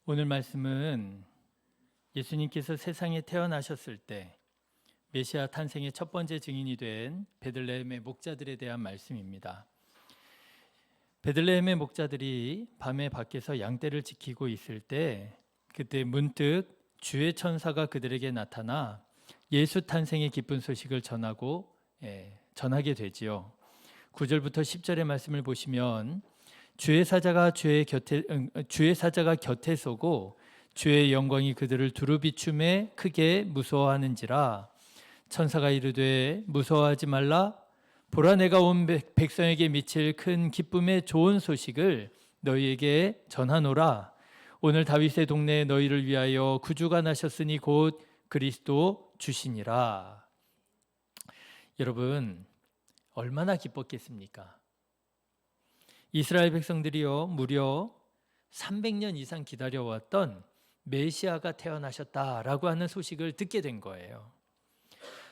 오늘 말씀은 예수님께서 세상에 태어나셨을 때 메시아 탄생의 첫 번째 증인이 된 베들레헴의 목자들에 대한 말씀입니다. 베들레헴의 목자들이 밤에 밖에서 양떼를 지키고 있을 때 그때 문득 주의 천사가 그들에게 나타나 예수 탄생의 기쁜 소식을 전하게 되지요. 9절부터 10절의 말씀을 보시면 주의 사자가 곁에 서고 주의 영광이 그들을 두루 비춤에 크게 무서워하는지라. 천사가 이르되 무서워하지 말라. 보라, 내가 온 백성에게 미칠 큰 기쁨의 좋은 소식을 너희에게 전하노라. 오늘 다윗의 동네에 너희를 위하여 구주가 나셨으니 곧 그리스도 주시니라. 여러분, 얼마나 기뻤겠습니까? 이스라엘 백성들이요, 무려 300년 이상 기다려왔던 메시아가 태어나셨다라고 하는 소식을 듣게 된 거예요.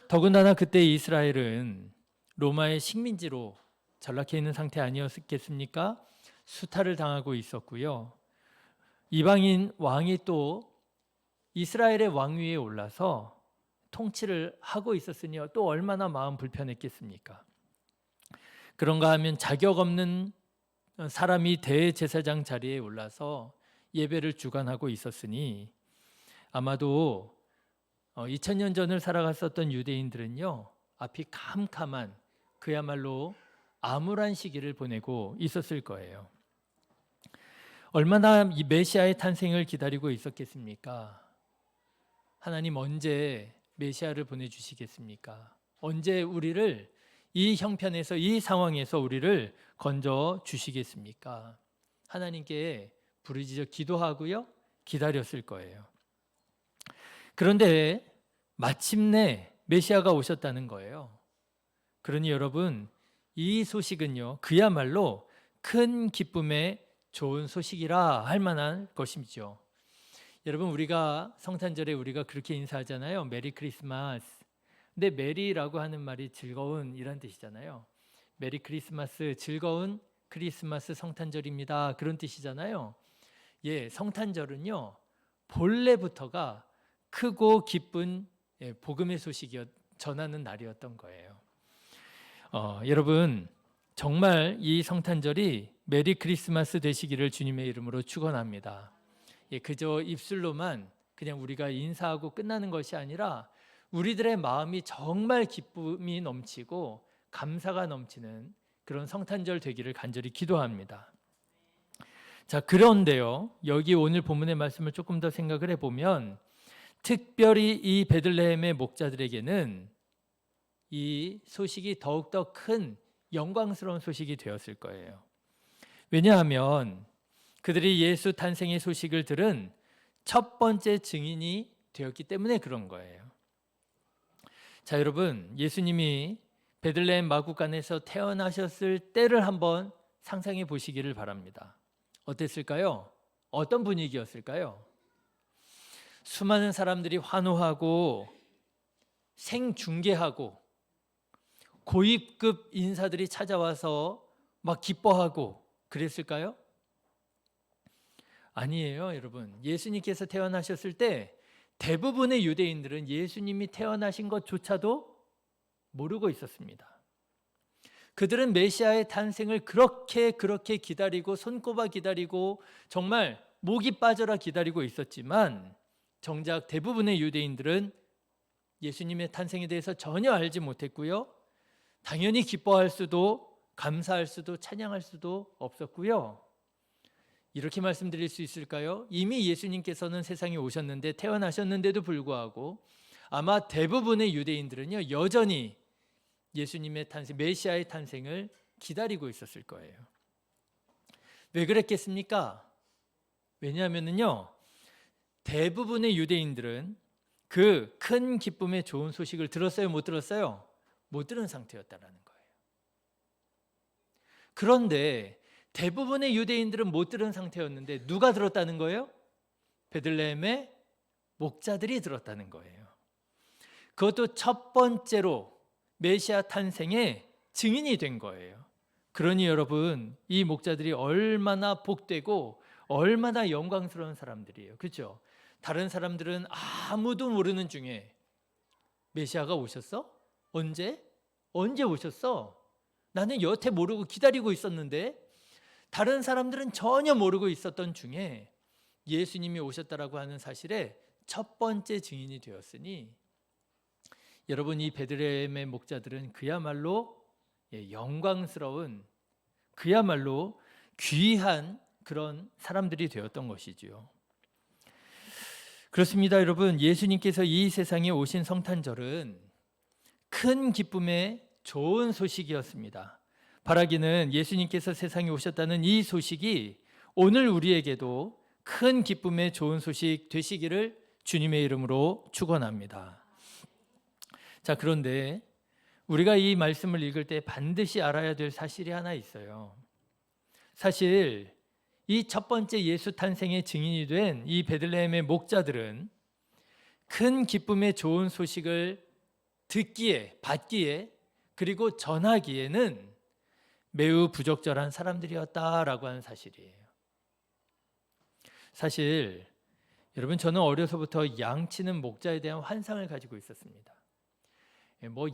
더군다나 그때 이스라엘은 로마의 식민지로 전락해 있는 상태 아니었겠습니까? 수탈을 당하고 있었고요. 이방인 왕이 또 이스라엘의 왕위에 올라서 통치를 하고 있었으니 또 얼마나 마음 불편했겠습니까? 그런가 하면 자격 없는 사람이 대제사장 자리에 올라서 예배를 주관하고 있었으니 아마도 2000년 전을 살아갔었던 유대인들은요, 앞이 캄캄한 그야말로 암울한 시기를 보내고 있었을 거예요. 얼마나 이 메시아의 탄생을 기다리고 있었겠습니까? 하나님 언제 메시아를 보내주시겠습니까? 언제 우리를 이 형편에서, 이 상황에서 우리를 건져 주시겠습니까? 하나님께 부르짖어 기도하고요, 기다렸을 거예요. 그런데 마침내 메시아가 오셨다는 거예요. 그러니 여러분, 이 소식은요, 그야말로 큰 기쁨의 좋은 소식이라 할 만한 것이죠. 여러분, 우리가 성탄절에 우리가 그렇게 인사하잖아요. 메리 크리스마스. 근데 메리라고 하는 말이 즐거운 이란 뜻이잖아요. 메리 크리스마스, 즐거운 크리스마스 성탄절입니다. 그런 뜻이잖아요. 예, 성탄절은요, 본래부터가 크고 기쁜 복음의 소식이 전하는 날이었던 거예요. 여러분, 정말 이 성탄절이 메리 크리스마스 되시기를 주님의 이름으로 축원합니다. 예, 그저 입술로만 그냥 우리가 인사하고 끝나는 것이 아니라 우리들의 마음이 정말 기쁨이 넘치고 감사가 넘치는 그런 성탄절 되기를 간절히 기도합니다. 자, 그런데요, 여기 오늘 본문의 말씀을 조금 더 생각을 해보면 특별히 이 베들레헴의 목자들에게는 이 소식이 더욱더 큰 영광스러운 소식이 되었을 거예요. 왜냐하면 그들이 예수 탄생의 소식을 들은 첫 번째 증인이 되었기 때문에 그런 거예요. 자, 여러분, 예수님이 베들레헴 마구간에서 태어나셨을 때를 한번 상상해 보시기를 바랍니다. 어땠을까요? 어떤 분위기였을까요? 수많은 사람들이 환호하고 생중계하고 고위급 인사들이 찾아와서 막 기뻐하고 그랬을까요? 아니에요, 여러분. 예수님께서 태어나셨을 때 대부분의 유대인들은 예수님이 태어나신 것조차도 모르고 있었습니다. 그들은 메시아의 탄생을 그렇게 기다리고 손꼽아 기다리고 정말 목이 빠져라 기다리고 있었지만 정작 대부분의 유대인들은 예수님의 탄생에 대해서 전혀 알지 못했고요. 당연히 기뻐할 수도 감사할 수도 찬양할 수도 없었고요. 이렇게 말씀드릴 수 있을까요? 이미 예수님께서는 세상에 오셨는데 태어나셨는데도 불구하고 아마 대부분의 유대인들은요, 여전히 예수님의 탄생, 메시아의 탄생을 기다리고 있었을 거예요. 왜 그랬겠습니까? 왜냐하면요, 대부분의 유대인들은 그 큰 기쁨의 좋은 소식을 들었어요, 못 들었어요? 못 들은 상태였다라는 거예요. 그런데 대부분의 유대인들은 못 들은 상태였는데 누가 들었다는 거예요? 베들레헴의 목자들이 들었다는 거예요. 그것도 첫 번째로 메시아 탄생의 증인이 된 거예요. 그러니 여러분, 이 목자들이 얼마나 복되고 얼마나 영광스러운 사람들이에요. 그렇죠? 다른 사람들은 아무도 모르는 중에 메시아가 오셨어? 언제 오셨어? 나는 여태 모르고 기다리고 있었는데. 다른 사람들은 전혀 모르고 있었던 중에 예수님이 오셨다라고 하는 사실에 첫 번째 증인이 되었으니, 여러분, 이 베들레헴의 목자들은 그야말로 영광스러운, 그야말로 귀한 그런 사람들이 되었던 것이지요. 그렇습니다, 여러분. 예수님께서 이 세상에 오신 성탄절은 큰 기쁨의 좋은 소식이었습니다. 바라기는 예수님께서 세상에 오셨다는 이 소식이 오늘 우리에게도 큰 기쁨의 좋은 소식 되시기를 주님의 이름으로 축원합니다. 자, 그런데 우리가 이 말씀을 읽을 때 반드시 알아야 될 사실이 하나 있어요. 사실 이 첫 번째 예수 탄생의 증인이 된 이 베들레헴의 목자들은 큰 기쁨의 좋은 소식을 듣기에, 받기에, 그리고 전하기에는 매우 부적절한 사람들이었다라고 하는 사실이에요. 사실 여러분, 저는 어려서부터 양 치는 목자에 대한 환상을 가지고 있었습니다.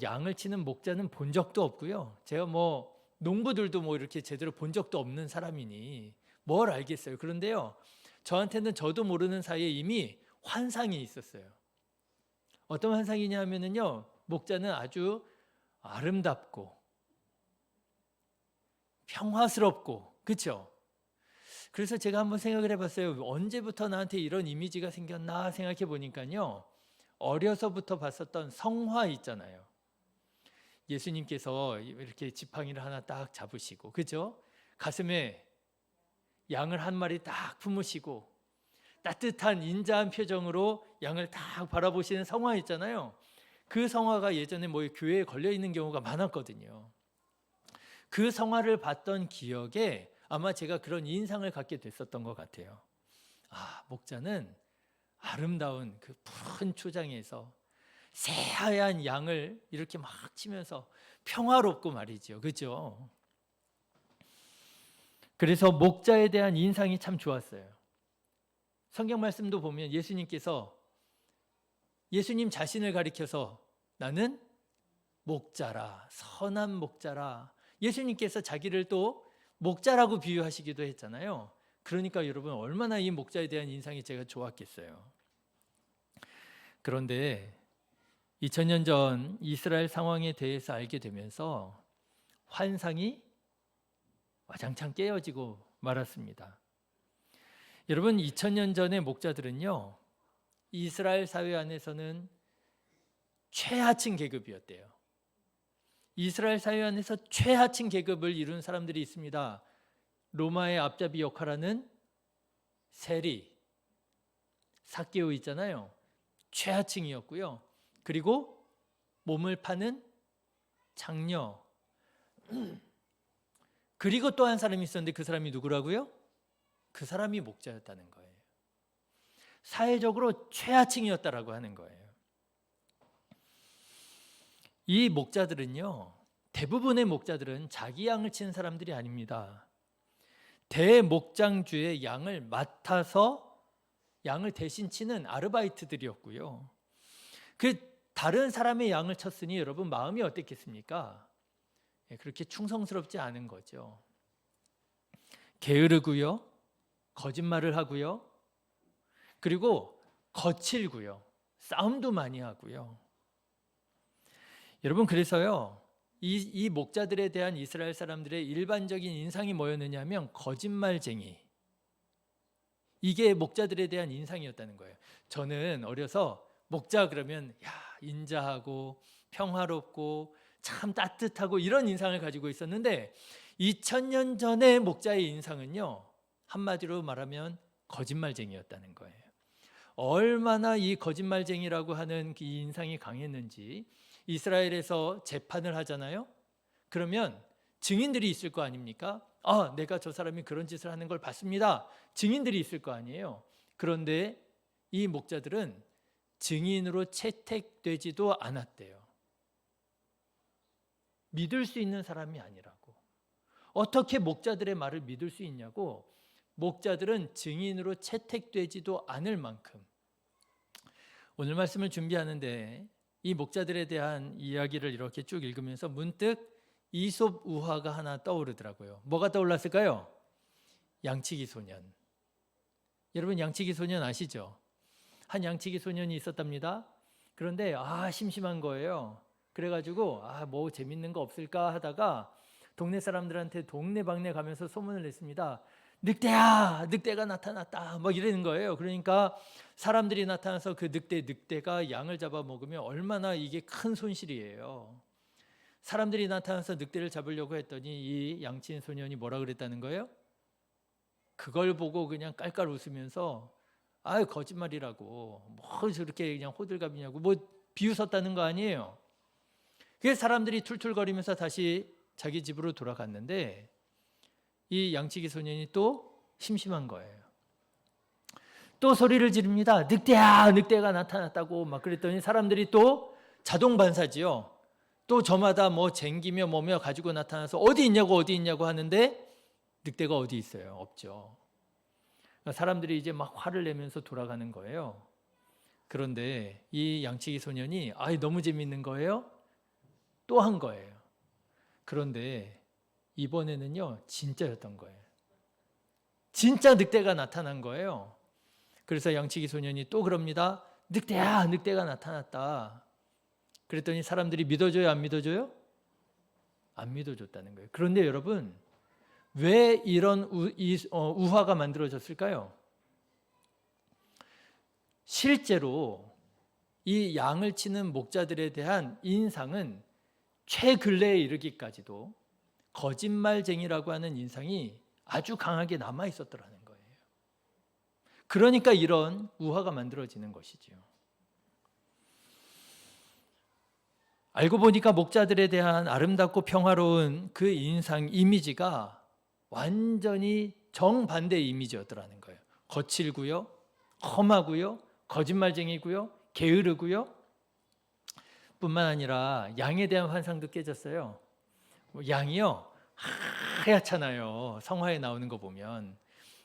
양을 치는 목자는 본 적도 없고요. 제가 농부들도 이렇게 제대로 본 적도 없는 사람이니 뭘 알겠어요. 그런데요, 저한테는 저도 모르는 사이에 이미 환상이 있었어요. 어떤 환상이냐 하면은요, 목자는 아주 아름답고 평화스럽고, 그렇죠? 그래서 제가 한번 생각을 해봤어요. 언제부터 나한테 이런 이미지가 생겼나 생각해 보니까요, 어려서부터 봤었던 성화 있잖아요. 예수님께서 이렇게 지팡이를 하나 딱 잡으시고, 그죠? 가슴에 양을 한 마리 딱 품으시고 따뜻한 인자한 표정으로 양을 딱 바라보시는 성화 있잖아요. 그 성화가 예전에 교회에 걸려 있는 경우가 많았거든요. 그 성화를 봤던 기억에 아마 제가 그런 인상을 갖게 됐었던 것 같아요. 목자는 아름다운 그 푸른 초장에서 새하얀 양을 이렇게 막 치면서 평화롭고 말이죠. 그죠? 그래서 목자에 대한 인상이 참 좋았어요. 성경 말씀도 보면 예수님께서 예수님 자신을 가리켜서 나는 목자라, 선한 목자라, 예수님께서 자기를 또 목자라고 비유하시기도 했잖아요. 그러니까 여러분, 얼마나 이 목자에 대한 인상이 제가 좋았겠어요. 그런데 2000년 전 이스라엘 상황에 대해서 알게 되면서 환상이 와장창 깨어지고 말았습니다. 여러분, 2000년 전의 목자들은요, 이스라엘 사회 안에서는 최하층 계급이었대요. 이스라엘 사회 안에서 최하층 계급을 이룬 사람들이 있습니다. 로마의 앞잡이 역할하는 세리, 삭개오 있잖아요. 최하층이었고요. 그리고 몸을 파는 장녀, 그리고 또 한 사람이 있었는데 그 사람이 누구라고요? 그 사람이 목자였다는 거예요. 사회적으로 최하층이었다라고 하는 거예요. 이 목자들은요, 대부분의 목자들은 자기 양을 치는 사람들이 아닙니다. 대목장주의 양을 맡아서 양을 대신 치는 아르바이트들이었고요. 그 다른 사람의 양을 쳤으니 여러분, 마음이 어땠겠습니까? 그렇게 충성스럽지 않은 거죠. 게으르고요, 거짓말을 하고요, 그리고 거칠고요, 싸움도 많이 하고요. 여러분, 그래서요, 이 목자들에 대한 이스라엘 사람들의 일반적인 인상이 뭐였느냐 하면 거짓말쟁이, 이게 목자들에 대한 인상이었다는 거예요. 저는 어려서 목자 그러면 인자하고 평화롭고 참 따뜻하고 이런 인상을 가지고 있었는데, 2000년 전의 목자의 인상은요, 한마디로 말하면 거짓말쟁이였다는 거예요. 얼마나 이 거짓말쟁이라고 하는 이 인상이 강했는지, 이스라엘에서 재판을 하잖아요. 그러면 증인들이 있을 거 아닙니까? 내가 저 사람이 그런 짓을 하는 걸 봤습니다. 증인들이 있을 거 아니에요. 그런데 이 목자들은 증인으로 채택되지도 않았대요. 믿을 수 있는 사람이 아니라고. 어떻게 목자들의 말을 믿을 수 있냐고 목자들은 증인으로 채택되지도 않을 만큼 오늘 말씀을 준비하는데 이 목자들에 대한 이야기를 이렇게 쭉 읽으면서 문득 이솝 우화가 하나 떠오르더라고요. 뭐가 떠올랐을까요? 양치기 소년. 여러분 양치기 소년 아시죠? 한 양치기 소년이 있었답니다. 그런데 심심한 거예요. 그래가지고 뭐 재밌는 거 없을까 하다가 동네 사람들한테 동네방네 가면서 소문을 냈습니다. 늑대야, 늑대가 나타났다. 막 이러는 거예요. 그러니까 사람들이 나타나서 그 늑대가 양을 잡아 먹으면 얼마나 이게 큰 손실이에요. 사람들이 나타나서 늑대를 잡으려고 했더니 이 양치인 소년이 뭐라 그랬다는 거예요? 그걸 보고 그냥 깔깔 웃으면서 거짓말이라고 뭐 저렇게 그냥 호들갑이냐고 뭐 비웃었다는 거 아니에요. 그래서 사람들이 툴툴거리면서 다시 자기 집으로 돌아갔는데 이 양치기 소년이 또 심심한 거예요. 또 소리를 지릅니다. 늑대야, 늑대가 나타났다고 막 그랬더니 사람들이 또 자동 반사지요. 또 저마다 뭐 쟁기며 뭐며 가지고 나타나서 어디 있냐고 하는데 늑대가 어디 있어요? 없죠. 사람들이 이제 막 화를 내면서 돌아가는 거예요. 그런데 이 양치기 소년이 너무 재밌는 거예요. 또 한 거예요. 그런데 이번에는요 진짜였던 거예요. 진짜 늑대가 나타난 거예요. 그래서 양치기 소년이 또 그럽니다. 늑대야, 늑대가 나타났다. 그랬더니 사람들이 믿어줘요, 안 믿어줘요? 안 믿어줬다는 거예요. 그런데 여러분 왜 이런 우화가 만들어졌을까요? 실제로 이 양을 치는 목자들에 대한 인상은 최근래에 이르기까지도 거짓말쟁이라고 하는 인상이 아주 강하게 남아 있었더라는 거예요. 그러니까 이런 우화가 만들어지는 것이죠. 알고 보니까 목자들에 대한 아름답고 평화로운 그 인상 이미지가 완전히 정반대의 이미지였더라는 거예요. 거칠고요, 험하고요, 거짓말쟁이고요, 게으르고요. 뿐만 아니라 양에 대한 환상도 깨졌어요. 양이요 하얗잖아요. 성화에 나오는 거 보면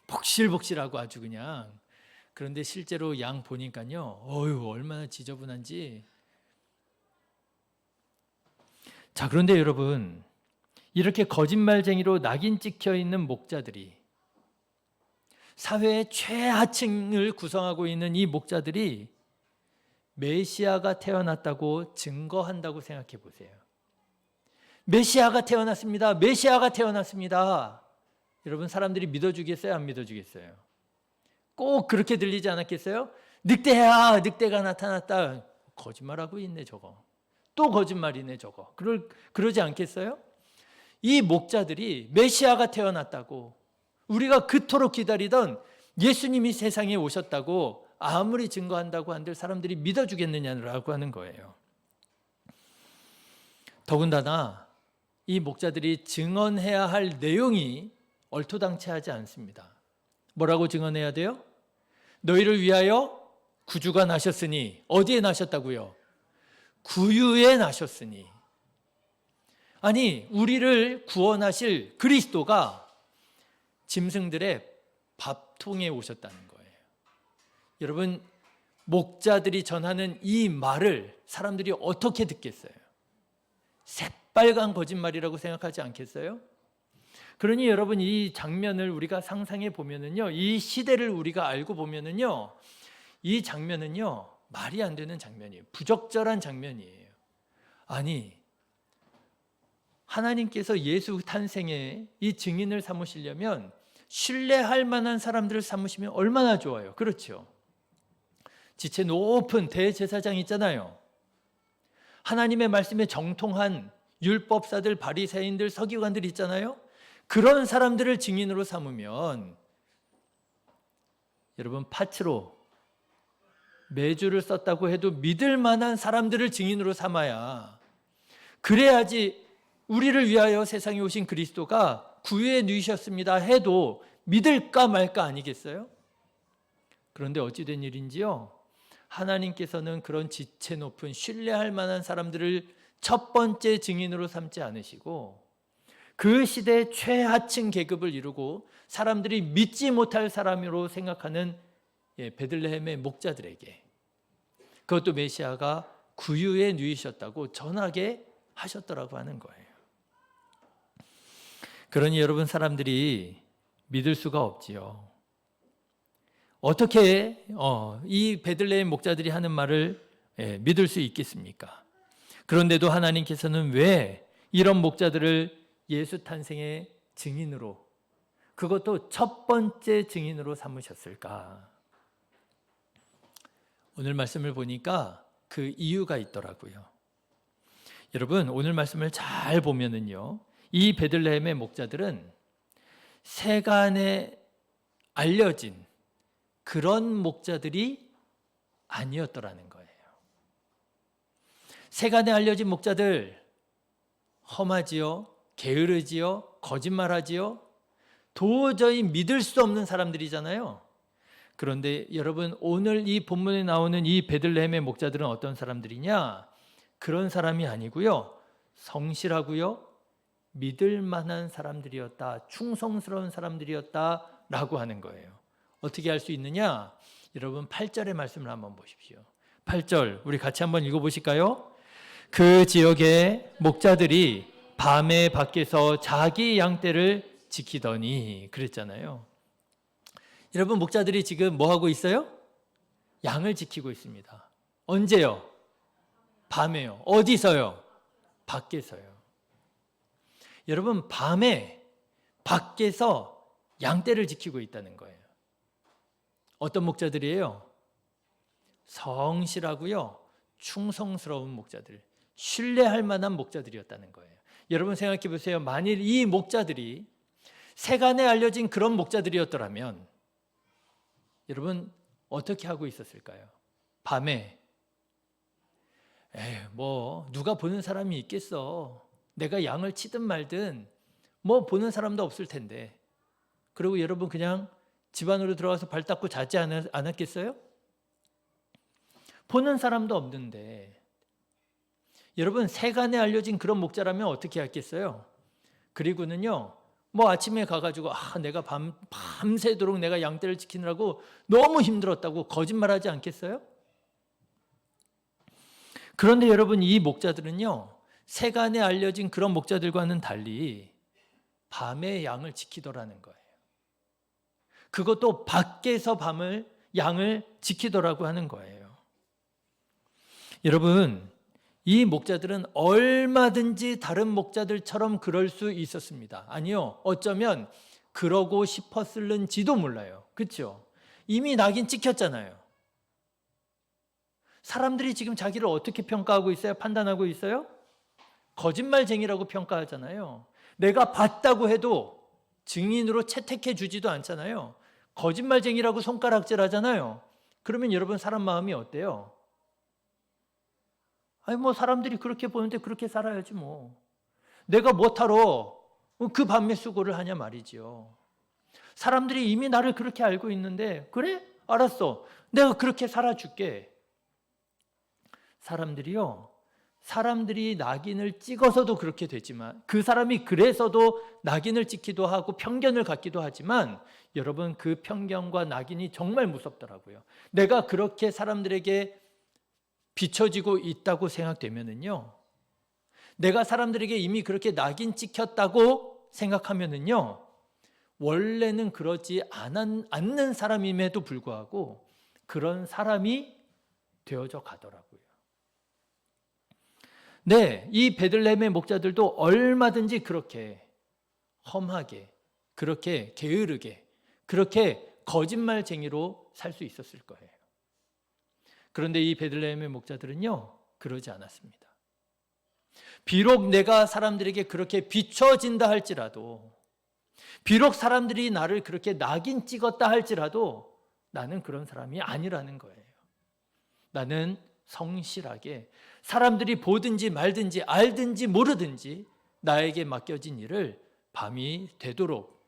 복실복실하고 아주 그냥. 그런데 실제로 양 보니까요, 얼마나 지저분한지. 자, 그런데 여러분 이렇게 거짓말쟁이로 낙인 찍혀 있는 목자들이, 사회의 최하층을 구성하고 있는 이 목자들이 메시아가 태어났다고 증거한다고 생각해 보세요. 메시아가 태어났습니다. 메시아가 태어났습니다. 여러분 사람들이 믿어주겠어요? 안 믿어주겠어요? 꼭 그렇게 들리지 않았겠어요? 늑대야, 늑대가 나타났다. 거짓말하고 있네 저거. 또 거짓말이네 저거. 그러지 않겠어요? 이 목자들이 메시아가 태어났다고, 우리가 그토록 기다리던 예수님이 세상에 오셨다고 아무리 증거한다고 한들 사람들이 믿어주겠느냐라고 하는 거예요. 더군다나 이 목자들이 증언해야 할 내용이 얼토당치하지 않습니다. 뭐라고 증언해야 돼요? 너희를 위하여 구주가 나셨으니. 어디에 나셨다고요? 구유에 나셨으니. 아니, 우리를 구원하실 그리스도가 짐승들의 밥통에 오셨다는 거예요. 여러분, 목자들이 전하는 이 말을 사람들이 어떻게 듣겠어요? 새빨간 거짓말이라고 생각하지 않겠어요? 그러니 여러분 이 장면을 우리가 상상해 보면은요, 이 시대를 우리가 알고 보면은요, 이 장면은요 말이 안 되는 장면이에요. 부적절한 장면이에요. 아니, 하나님께서 예수 탄생의 이 증인을 삼으시려면 신뢰할 만한 사람들을 삼으시면 얼마나 좋아요. 그렇죠? 지체 높은 대제사장 있잖아요. 하나님의 말씀에 정통한 율법사들, 바리새인들, 서기관들 있잖아요. 그런 사람들을 증인으로 삼으면 여러분 파츠로 매주를 썼다고 해도 믿을 만한 사람들을 증인으로 삼아야, 그래야지 우리를 위하여 세상에 오신 그리스도가 구유에 누이셨습니다 해도 믿을까 말까 아니겠어요? 그런데 어찌된 일인지요, 하나님께서는 그런 지체 높은 신뢰할 만한 사람들을 첫 번째 증인으로 삼지 않으시고 그 시대 최하층 계급을 이루고 사람들이 믿지 못할 사람으로 생각하는 베들레헴의 목자들에게 그것도 메시아가 구유에 누이셨다고 전하게 하셨더라고 하는 거예요. 그러니 여러분, 사람들이 믿을 수가 없지요. 어떻게 이 베들레헴 목자들이 하는 말을 믿을 수 있겠습니까? 그런데도 하나님께서는 왜 이런 목자들을 예수 탄생의 증인으로, 그것도 첫 번째 증인으로 삼으셨을까? 오늘 말씀을 보니까 그 이유가 있더라고요. 여러분, 오늘 말씀을 잘 보면은요, 이 베들레헴의 목자들은 세간에 알려진 그런 목자들이 아니었더라는 거예요. 세간에 알려진 목자들, 험하지요, 게으르지요, 거짓말하지요, 도저히 믿을 수 없는 사람들이잖아요. 그런데 여러분, 오늘 이 본문에 나오는 이 베들레헴의 목자들은 어떤 사람들이냐? 그런 사람이 아니고요, 성실하고요, 믿을 만한 사람들이었다, 충성스러운 사람들이었다라고 하는 거예요. 어떻게 알 수 있느냐? 여러분, 8절의 말씀을 한번 보십시오. 8절 우리 같이 한번 읽어보실까요? 그 지역의 목자들이 밤에 밖에서 자기 양떼를 지키더니, 그랬잖아요. 여러분, 목자들이 지금 뭐 하고 있어요? 양을 지키고 있습니다. 언제요? 밤에요. 어디서요? 밖에서요. 여러분, 밤에 밖에서 양떼를 지키고 있다는 거예요. 어떤 목자들이에요? 성실하고요, 충성스러운 목자들, 신뢰할 만한 목자들이었다는 거예요. 여러분, 생각해 보세요. 만일 이 목자들이 세간에 알려진 그런 목자들이었더라면 여러분, 어떻게 하고 있었을까요? 밤에 뭐 누가 보는 사람이 있겠어, 내가 양을 치든 말든 뭐 보는 사람도 없을 텐데, 그리고 여러분 그냥 집 안으로 들어가서 발 닦고 자지 않았겠어요? 보는 사람도 없는데, 여러분, 세간에 알려진 그런 목자라면 어떻게 했겠어요? 그리고는요, 뭐 아침에 가가지고 내가 밤새도록 내가 양떼를 지키느라고 너무 힘들었다고 거짓말하지 않겠어요? 그런데 여러분, 이 목자들은요, 세간에 알려진 그런 목자들과는 달리 밤에 양을 지키더라는 거예요. 그것도 밖에서 양을 지키더라고 하는 거예요. 여러분, 이 목자들은 얼마든지 다른 목자들처럼 그럴 수 있었습니다. 아니요, 어쩌면 그러고 싶었을는지도 몰라요. 그렇죠? 이미 낙인 찍혔잖아요. 사람들이 지금 자기를 어떻게 평가하고 있어요? 판단하고 있어요? 거짓말쟁이라고 평가하잖아요. 내가 봤다고 해도 증인으로 채택해 주지도 않잖아요. 거짓말쟁이라고 손가락질 하잖아요. 그러면 여러분, 사람 마음이 어때요? 뭐 사람들이 그렇게 보는데 그렇게 살아야지 뭐. 내가 뭐하러 그 밤에 수고를 하냐 말이죠. 사람들이 이미 나를 그렇게 알고 있는데, 그래? 알았어. 내가 그렇게 살아줄게. 사람들이 낙인을 찍어서도 그렇게 되지만, 그 사람이 그래서도 낙인을 찍기도 하고 편견을 갖기도 하지만, 여러분, 그 편견과 낙인이 정말 무섭더라고요. 내가 그렇게 사람들에게 비춰지고 있다고 생각되면은요, 내가 사람들에게 이미 그렇게 낙인 찍혔다고 생각하면은요, 원래는 그러지 않는 사람임에도 불구하고 그런 사람이 되어져 가더라고요. 네, 이 베들레헴의 목자들도 얼마든지 그렇게 험하게, 그렇게 게으르게, 그렇게 거짓말쟁이로 살 수 있었을 거예요. 그런데 이 베들레헴의 목자들은요, 그러지 않았습니다. 비록 내가 사람들에게 그렇게 비춰진다 할지라도, 비록 사람들이 나를 그렇게 낙인 찍었다 할지라도 나는 그런 사람이 아니라는 거예요. 나는 성실하게 사람들이 보든지 말든지 알든지 모르든지 나에게 맡겨진 일을 밤이 되도록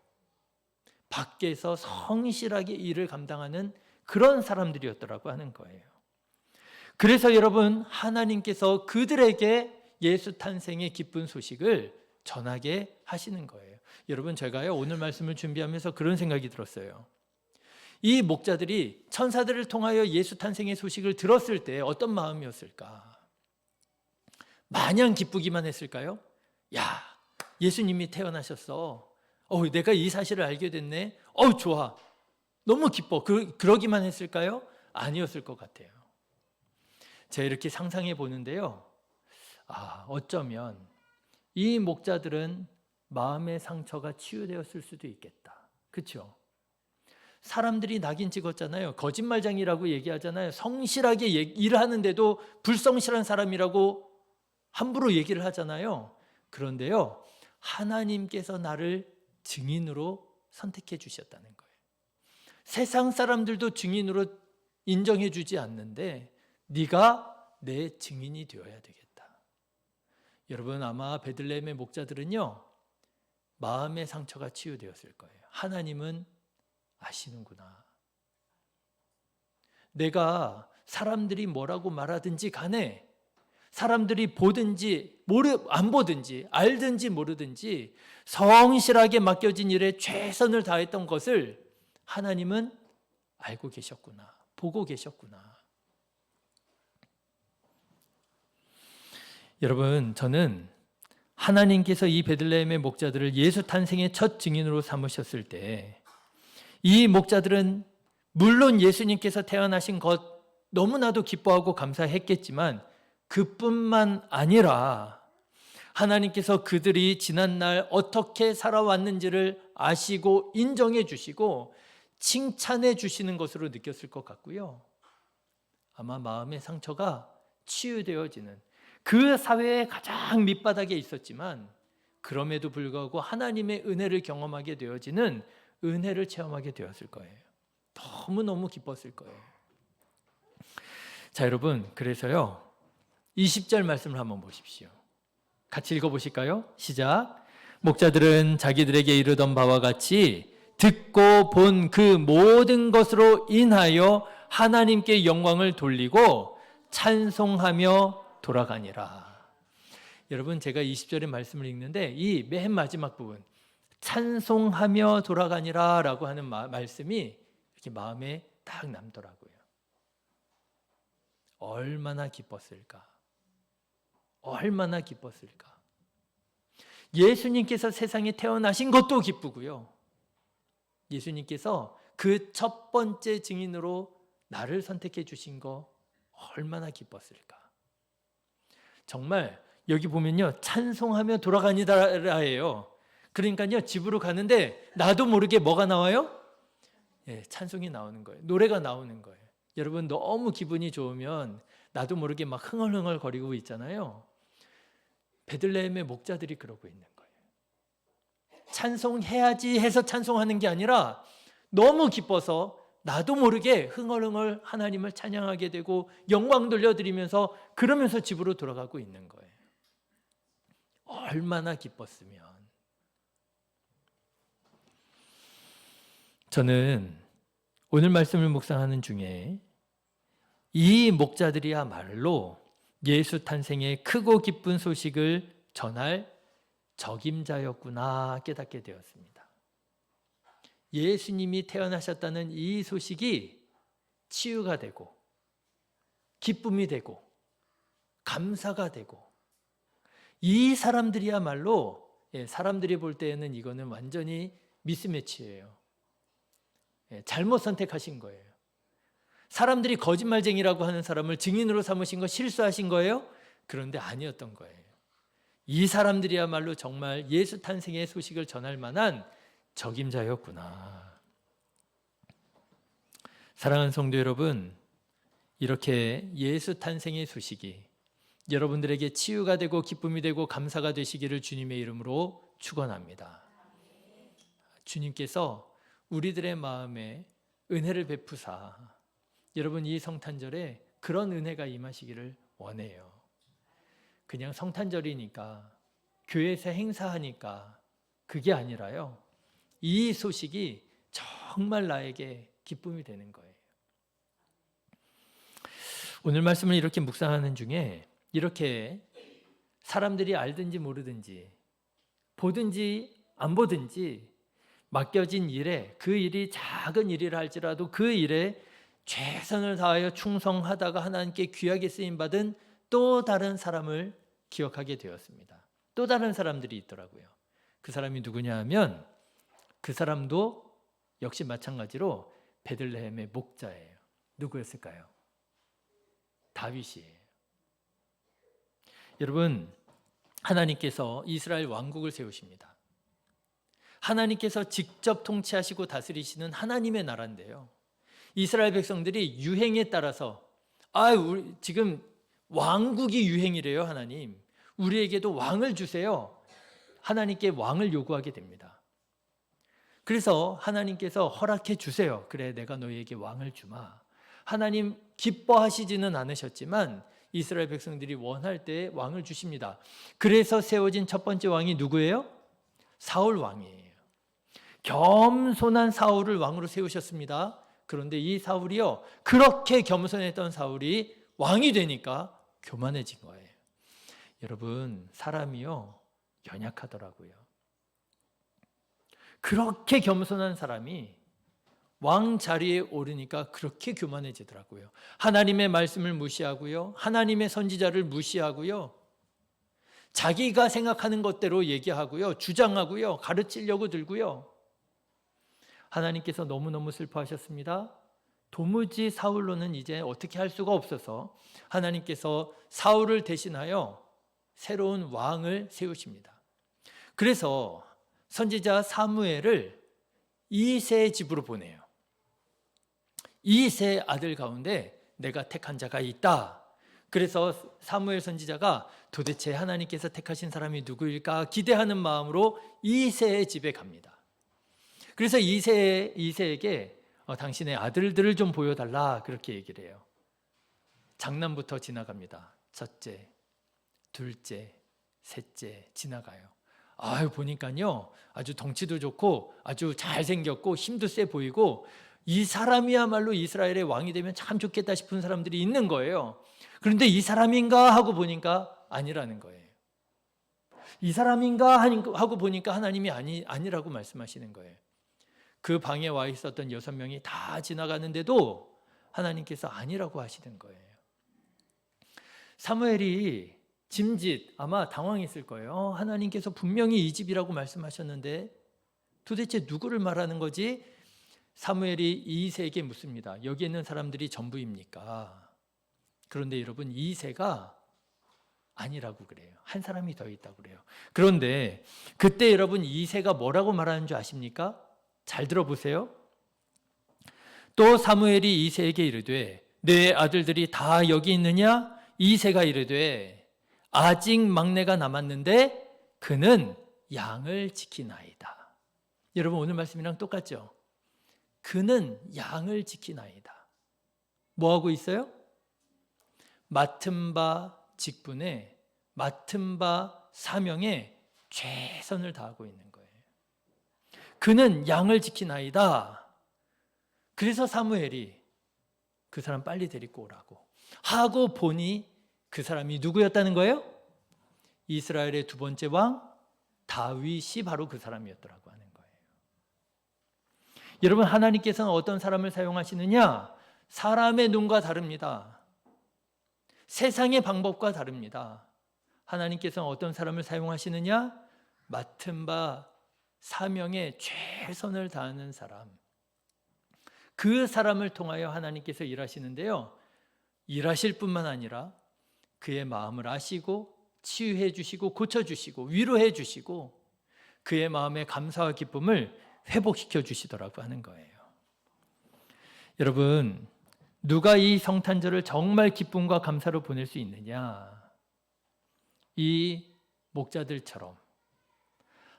밖에서 성실하게 일을 감당하는 그런 사람들이었더라고 하는 거예요. 그래서 여러분, 하나님께서 그들에게 예수 탄생의 기쁜 소식을 전하게 하시는 거예요. 여러분, 제가요 오늘 말씀을 준비하면서 그런 생각이 들었어요. 이 목자들이 천사들을 통하여 예수 탄생의 소식을 들었을 때 어떤 마음이었을까? 마냥 기쁘기만 했을까요? 야, 예수님이 태어나셨어. 내가 이 사실을 알게 됐네. 좋아. 너무 기뻐. 그러기만 했을까요? 아니었을 것 같아요. 제가 이렇게 상상해 보는데요. 어쩌면 이 목자들은 마음의 상처가 치유되었을 수도 있겠다. 그렇죠? 사람들이 낙인 찍었잖아요. 거짓말장이라고 얘기하잖아요. 성실하게 일을 하는데도 불성실한 사람이라고 함부로 얘기를 하잖아요. 그런데요, 하나님께서 나를 증인으로 선택해 주셨다는 거예요. 세상 사람들도 증인으로 인정해 주지 않는데 네가 내 증인이 되어야 되겠다. 여러분, 아마 베들레헴의 목자들은요, 마음의 상처가 치유되었을 거예요. 하나님은 아시는구나. 내가 사람들이 뭐라고 말하든지 간에, 사람들이 보든지 안 보든지 알든지 모르든지 성실하게 맡겨진 일에 최선을 다했던 것을 하나님은 알고 계셨구나, 보고 계셨구나. 여러분, 저는 하나님께서 이 베들레헴의 목자들을 예수 탄생의 첫 증인으로 삼으셨을 때 이 목자들은 물론 예수님께서 태어나신 것 너무나도 기뻐하고 감사했겠지만 그뿐만 아니라 하나님께서 그들이 지난날 어떻게 살아왔는지를 아시고 인정해 주시고 칭찬해 주시는 것으로 느꼈을 것 같고요. 아마 마음의 상처가 치유되어지는, 그 사회의 가장 밑바닥에 있었지만 그럼에도 불구하고 하나님의 은혜를 경험하게 되어지는, 은혜를 체험하게 되었을 거예요. 너무너무 기뻤을 거예요. 자, 여러분, 그래서요 20절 말씀을 한번 보십시오. 같이 읽어보실까요? 시작. 목자들은 자기들에게 이르던 바와 같이 듣고 본 그 모든 것으로 인하여 하나님께 영광을 돌리고 찬송하며 돌아가니라. 여러분, 제가 20절의 말씀을 읽는데 이 맨 마지막 부분, 찬송하며 돌아가니라 라고 하는 말씀이 이렇게 마음에 딱 남더라고요. 얼마나 기뻤을까? 얼마나 기뻤을까? 예수님께서 세상에 태어나신 것도 기쁘고요. 예수님께서 그 첫 번째 증인으로 나를 선택해 주신 거 얼마나 기뻤을까? 정말 여기 보면요, 찬송하며 돌아가니라예요. 그러니까요, 집으로 가는데 나도 모르게 뭐가 나와요? 찬송이 나오는 거예요. 노래가 나오는 거예요. 여러분, 너무 기분이 좋으면 나도 모르게 막 흥얼흥얼 거리고 있잖아요. 베들레헴의 목자들이 그러고 있는 거예요. 찬송해야지 해서 찬송하는 게 아니라 너무 기뻐서 나도 모르게 흥얼흥얼 하나님을 찬양하게 되고 영광 돌려드리면서 그러면서 집으로 돌아가고 있는 거예요. 얼마나 기뻤으면. 저는 오늘 말씀을 묵상하는 중에 이 목자들이야말로 예수 탄생의 크고 기쁜 소식을 전할 적임자였구나 깨닫게 되었습니다. 예수님이 태어나셨다는 이 소식이 치유가 되고 기쁨이 되고 감사가 되고, 이 사람들이야말로 사람들이 볼 때에는 이거는 완전히 미스매치예요. 잘못 선택하신 거예요. 사람들이 거짓말쟁이라고 하는 사람을 증인으로 삼으신 거 실수하신 거예요? 그런데 아니었던 거예요. 이 사람들이야말로 정말 예수 탄생의 소식을 전할 만한 적임자였구나. 사랑하는 성도 여러분, 이렇게 예수 탄생의 소식이 여러분들에게 치유가 되고 기쁨이 되고 감사가 되시기를 주님의 이름으로 축원합니다. 주님께서 우리들의 마음에 은혜를 베푸사 여러분 이 성탄절에 그런 은혜가 임하시기를 원해요. 그냥 성탄절이니까 교회에서 행사하니까 그게 아니라요, 이 소식이 정말 나에게 기쁨이 되는 거예요. 오늘 말씀을 이렇게 묵상하는 중에 이렇게 사람들이 알든지 모르든지 보든지 안 보든지 맡겨진 일에, 그 일이 작은 일이라 할지라도 그 일에 최선을 다하여 충성하다가 하나님께 귀하게 쓰임받은 또 다른 사람을 기억하게 되었습니다. 또 다른 사람들이 있더라고요. 그 사람이 누구냐 하면 그 사람도 역시 마찬가지로 베들레헴의 목자예요. 누구였을까요? 다윗이에요. 여러분, 하나님께서 이스라엘 왕국을 세우십니다. 하나님께서 직접 통치하시고 다스리시는 하나님의 나라인데요. 이스라엘 백성들이 유행에 따라서 우리 지금 왕국이 유행이래요. 하나님, 우리에게도 왕을 주세요. 하나님께 왕을 요구하게 됩니다. 그래서 하나님께서 허락해 주세요. 그래, 내가 너희에게 왕을 주마. 하나님 기뻐하시지는 않으셨지만 이스라엘 백성들이 원할 때 왕을 주십니다. 그래서 세워진 첫 번째 왕이 누구예요? 사울 왕이에요. 겸손한 사울을 왕으로 세우셨습니다. 그런데 이 사울이요, 그렇게 겸손했던 사울이 왕이 되니까 교만해진 거예요. 여러분, 사람이요 연약하더라고요. 그렇게 겸손한 사람이 왕 자리에 오르니까 그렇게 교만해지더라고요. 하나님의 말씀을 무시하고요, 하나님의 선지자를 무시하고요, 자기가 생각하는 것대로 얘기하고요, 주장하고요, 가르치려고 들고요. 하나님께서 너무너무 슬퍼하셨습니다. 도무지 사울로는 이제 어떻게 할 수가 없어서 하나님께서 사울을 대신하여 새로운 왕을 세우십니다. 그래서 선지자 사무엘을 이새의 집으로 보내요. 이새의 아들 가운데 내가 택한 자가 있다. 그래서 사무엘 선지자가 도대체 하나님께서 택하신 사람이 누구일까 기대하는 마음으로 이새의 집에 갑니다. 그래서 이새에게 당신의 아들들을 좀 보여달라 그렇게 얘기를 해요. 장남부터 지나갑니다. 첫째, 둘째, 셋째 지나가요. 보니까요 아주 덩치도 좋고 아주 잘생겼고 힘도 세 보이고 이 사람이야말로 이스라엘의 왕이 되면 참 좋겠다 싶은 사람들이 있는 거예요. 그런데 이 사람인가 하고 보니까 아니라는 거예요. 이 사람인가 하고 보니까 하나님이 아니라고 말씀하시는 거예요. 그 방에 와 있었던 6명이 다 지나가는데도 하나님께서 아니라고 하시는 거예요. 사무엘이 짐짓 아마 당황했을 거예요. 하나님께서 분명히 이 집이라고 말씀하셨는데 도대체 누구를 말하는 거지? 사무엘이 이새에게 묻습니다. 여기 있는 사람들이 전부입니까? 그런데 여러분, 이새가 아니라고 그래요. 한 사람이 더 있다고 그래요. 그런데 그때 여러분, 이새가 뭐라고 말하는 줄 아십니까? 잘 들어보세요. 또 사무엘이 이새에게 이르되 내 아들들이 다 여기 있느냐? 이새가 이르되 아직 막내가 남았는데 그는 양을 지키나이다. 여러분, 오늘 말씀이랑 똑같죠? 그는 양을 지키나이다. 뭐하고 있어요? 맡은 바 직분에, 맡은 바 사명에 최선을 다하고 있는 거예요. 그는 양을 지키나이다. 그래서 사무엘이 그 사람 빨리 데리고 오라고 하고 보니 그 사람이 누구였다는 거예요? 이스라엘의 두 번째 왕 다윗이 바로 그 사람이었더라고 하는 거예요. 여러분, 하나님께서는 어떤 사람을 사용하시느냐? 사람의 눈과 다릅니다. 세상의 방법과 다릅니다. 하나님께서는 어떤 사람을 사용하시느냐? 맡은 바 사명에 최선을 다하는 사람, 그 사람을 통하여 하나님께서 일하시는데요, 일하실 뿐만 아니라 그의 마음을 아시고 치유해 주시고 고쳐주시고 위로해 주시고 그의 마음의 감사와 기쁨을 회복시켜 주시더라고 하는 거예요. 여러분, 누가 이 성탄절을 정말 기쁨과 감사로 보낼 수 있느냐? 이 목자들처럼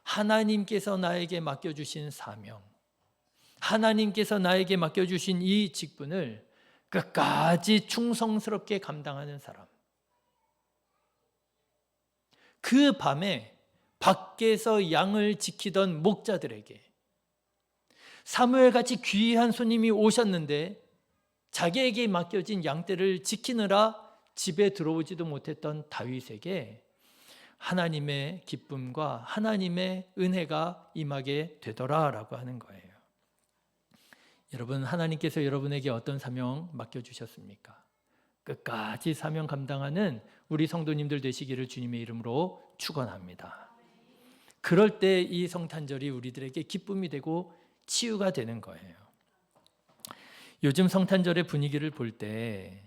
하나님께서 나에게 맡겨주신 사명, 하나님께서 나에게 맡겨주신 이 직분을 끝까지 충성스럽게 감당하는 사람. 그 밤에 밖에서 양을 지키던 목자들에게 사무엘같이 귀한 손님이 오셨는데 자기에게 맡겨진 양떼를 지키느라 집에 들어오지도 못했던 다윗에게 하나님의 기쁨과 하나님의 은혜가 임하게 되더라라고 하는 거예요. 여러분, 하나님께서 여러분에게 어떤 사명 맡겨주셨습니까? 끝까지 사명 감당하는 우리 성도님들 되시기를 주님의 이름으로 축원합니다. 그럴 때 이 성탄절이 우리들에게 기쁨이 되고 치유가 되는 거예요. 요즘 성탄절의 분위기를 볼 때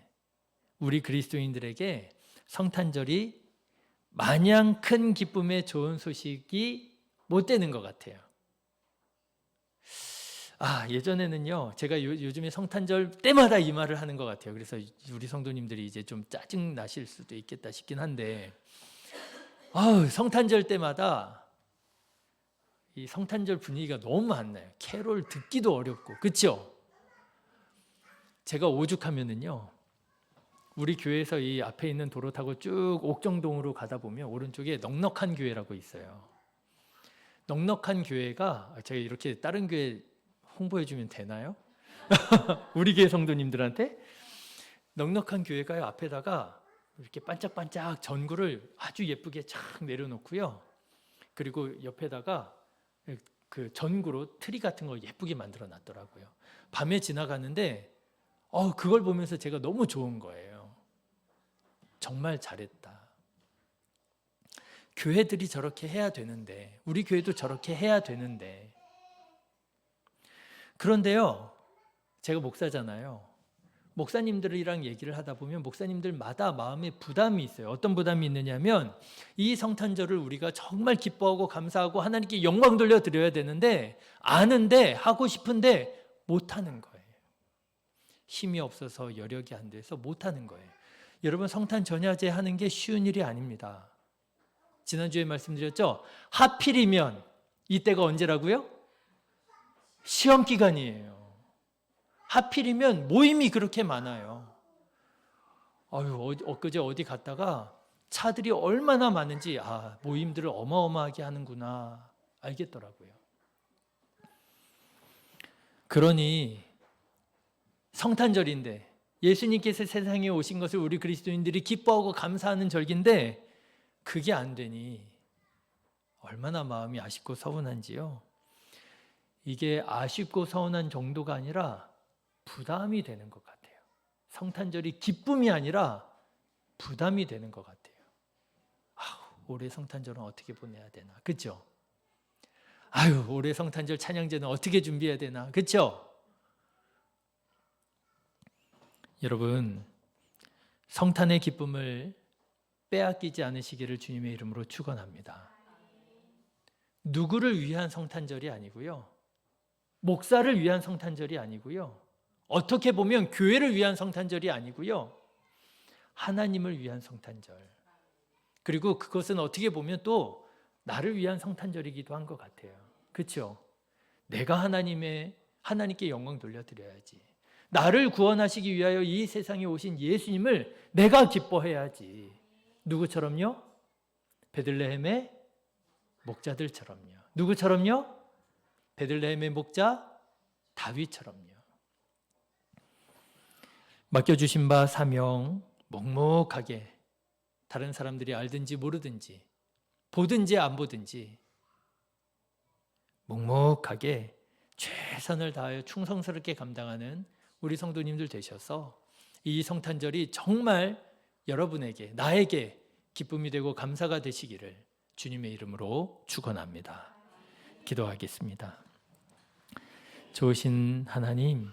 우리 그리스도인들에게 성탄절이 마냥 큰 기쁨의 좋은 소식이 못 되는 것 같아요. 예전에는요, 제가 요즘에 성탄절 때마다 이 말을 하는 것 같아요. 그래서 우리 성도님들이 이제 좀 짜증 나실 수도 있겠다 싶긴 한데, 성탄절 때마다 이 성탄절 분위기가 너무 안 나요. 캐롤 듣기도 어렵고, 그렇죠? 제가 오죽하면은요, 우리 교회에서 이 앞에 있는 도로 타고 쭉 옥정동으로 가다 보면 오른쪽에 넉넉한 교회라고 있어요. 넉넉한 교회가, 제가 이렇게 다른 교회 홍보해 주면 되나요? 우리 교회 성도님들한테 넉넉한 교회가요, 앞에다가 이렇게 반짝반짝 전구를 아주 예쁘게 착 내려놓고요. 그리고 옆에다가 그 전구로 트리 같은 거 예쁘게 만들어 놨더라고요. 밤에 지나가는데 그걸 보면서 제가 너무 좋은 거예요. 정말 잘했다. 교회들이 저렇게 해야 되는데, 우리 교회도 저렇게 해야 되는데. 그런데요, 제가 목사잖아요. 목사님들이랑 얘기를 하다 보면 목사님들마다 마음에 부담이 있어요. 어떤 부담이 있느냐면, 이 성탄절을 우리가 정말 기뻐하고 감사하고 하나님께 영광 돌려드려야 되는데, 아는데 하고 싶은데 못하는 거예요. 힘이 없어서 여력이 안 돼서 못하는 거예요. 여러분, 성탄 전야제 하는 게 쉬운 일이 아닙니다. 지난주에 말씀드렸죠? 하필이면 이때가 언제라고요? 시험 기간이에요. 하필이면 모임이 그렇게 많아요. 엊그제 어디 갔다가 차들이 얼마나 많은지 모임들을 어마어마하게 하는구나 알겠더라고요. 그러니 성탄절인데, 예수님께서 세상에 오신 것을 우리 그리스도인들이 기뻐하고 감사하는 절기인데 그게 안 되니 얼마나 마음이 아쉽고 서운한지요. 이게 아쉽고 서운한 정도가 아니라 부담이 되는 것 같아요. 성탄절이 기쁨이 아니라 부담이 되는 것 같아요. 올해 성탄절은 어떻게 보내야 되나, 그렇죠? 올해 성탄절 찬양제는 어떻게 준비해야 되나, 그렇죠? 여러분, 성탄의 기쁨을 빼앗기지 않으시기를 주님의 이름으로 축원합니다. 누구를 위한 성탄절이 아니고요, 목사를 위한 성탄절이 아니고요, 어떻게 보면 교회를 위한 성탄절이 아니고요, 하나님을 위한 성탄절. 그리고 그것은 어떻게 보면 또 나를 위한 성탄절이기도 한 것 같아요. 그렇죠? 내가 하나님께 영광 돌려드려야지. 나를 구원하시기 위하여 이 세상에 오신 예수님을 내가 기뻐해야지. 누구처럼요? 베들레헴의 목자들처럼요. 누구처럼요? 베들레헴의 목자 다윗처럼요. 맡겨주신 바 사명 묵묵하게, 다른 사람들이 알든지 모르든지 보든지 안 보든지 묵묵하게 최선을 다하여 충성스럽게 감당하는 우리 성도님들 되셔서 이 성탄절이 정말 여러분에게, 나에게 기쁨이 되고 감사가 되시기를 주님의 이름으로 축원합니다. 기도하겠습니다. 좋으신 하나님,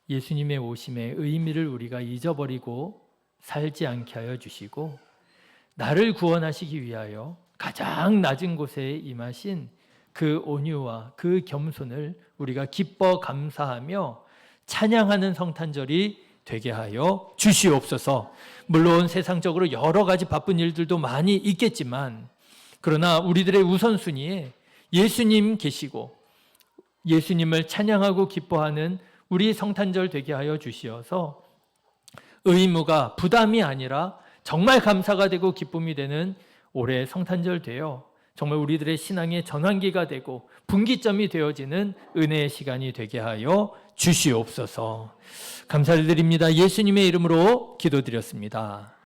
예수님의 오심의 의미를 우리가 잊어버리고 살지 않게 하여 주시고, 나를 구원하시기 위하여 가장 낮은 곳에 임하신 그 온유와 그 겸손을 우리가 기뻐 감사하며 찬양하는 성탄절이 되게 하여 주시옵소서. 물론 세상적으로 여러 가지 바쁜 일들도 많이 있겠지만, 그러나 우리들의 우선순위에 예수님 계시고 예수님을 찬양하고 기뻐하는 우리 성탄절 되게 하여 주시어서 의무가 부담이 아니라 정말 감사가 되고 기쁨이 되는 올해 성탄절 되어 정말 우리들의 신앙의 전환기가 되고 분기점이 되어지는 은혜의 시간이 되게 하여 주시옵소서. 감사를 드립니다. 예수님의 이름으로 기도드렸습니다.